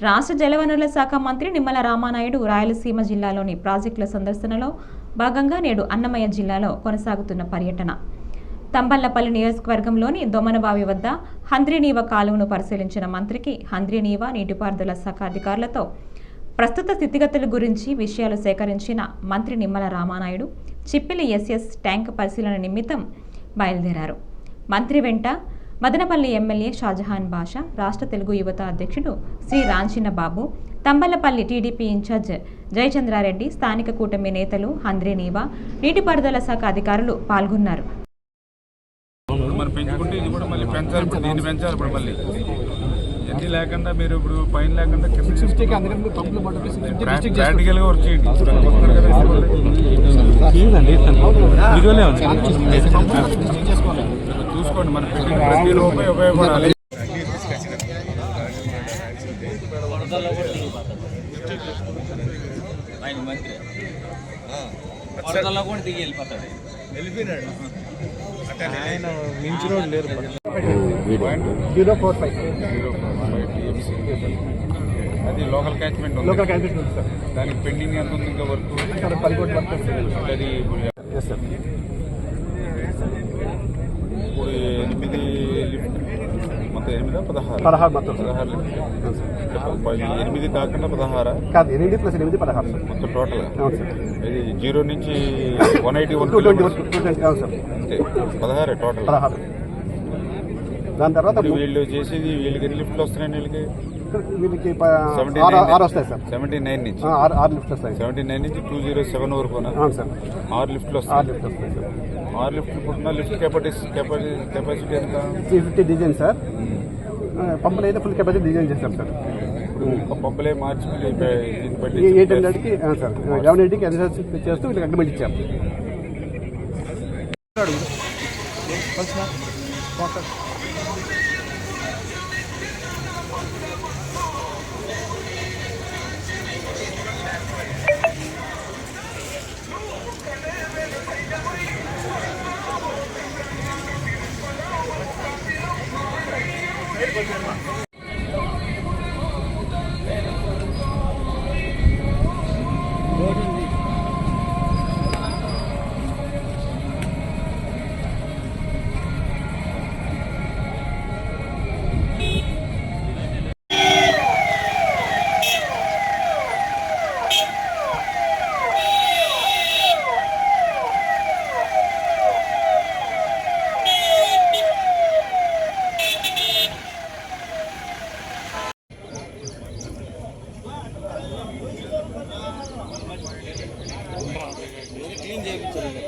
రాష్ట్ర జలవనరుల శాఖ మంత్రి నిమ్మల రామానాయుడు రాయలసీమ జిల్లాలోని ప్రాజెక్టుల సందర్శనలో భాగంగా నేడు అన్నమయ్య జిల్లాలో కొనసాగుతున్న పర్యటన. తంబళ్లపల్లి నియోజకవర్గంలోని దొమనబావి వద్ద హంద్రీనీవ కాలువను పరిశీలించిన మంత్రికి హంద్రీనీవ నీటిపారుదల శాఖ అధికారులతో ప్రస్తుత స్థితిగతుల గురించి విషయాలు సేకరించిన మంత్రి నిమ్మల రామానాయుడు చిప్పిలి ఎస్ఎస్ ట్యాంక్ పరిశీలన నిమిత్తం బయలుదేరారు. మంత్రి వెంట మదనపల్లి ఎమ్మెల్యే షాజహాన్ బాషా, రాష్ట్ర తెలుగు యువత అధ్యక్షుడు శ్రీ రాంచిన బాబు, తంబళ్లపల్లి టీడీపీ ఇన్ఛార్జ్ జయచంద్రారెడ్డి, స్థానిక కూటమి నేతలు, హంద్రీనీవ నీటిపారుదల శాఖ అధికారులు పాల్గొన్నారు. లేకుండా మీరు ఇప్పుడు పైన లేకుండా ప్రాక్టికల్గా వర్క్ చేయండి. చూసుకోండి, మన ప్రతి రూపాయి ఉపయోగపడాలి. ఆయన మించి రోడ్ లేరు. 045 అది లోకల్ క్యాచ్మెంట్ ఉంది సార్. దానికి పెండింగ్ ఎంత ఉంది ఇంకా వర్క్? 10 కోట్ల వర్క్ అది ఇప్పుడు 8 లిఫ్ట్ మొత్తం 16 మొత్తం 16 లిఫ్ట్. 8 కాకుండా 16 కాదు, 8 + 8 16 మొత్తం టోటల్గా. ఇది 0 నుంచి 180 అంతే 16 టోటల్. దాని తర్వాత వీళ్ళు చేసేది వీళ్ళకి ఎన్ని లిఫ్ట్లు వస్తున్నాయి? వీళ్ళకి 6 వస్తాయి సార్. 79 నుంచి 6 లిఫ్ట్లు వస్తాయి. 79 నుంచి 207 వరకు 6 లిఫ్ట్లు వస్తాయి. 6 లిఫ్ట్లు పుట్టిన లిఫ్ట్ కెపాసిటీ ఎంత? 350 డిజైన్ సార్. పంపులు అయితే ఫుల్ కెపాసిటీ డిజైన్ చేస్తారు సార్. పంపులే మార్చి 800కి సార్ 780కి ఎన్ఎస్ఎస్ చేస్తూ వీళ్ళకి అగ్రిమెంట్ ఇచ్చారు. క్లీన్ చేయించాలి.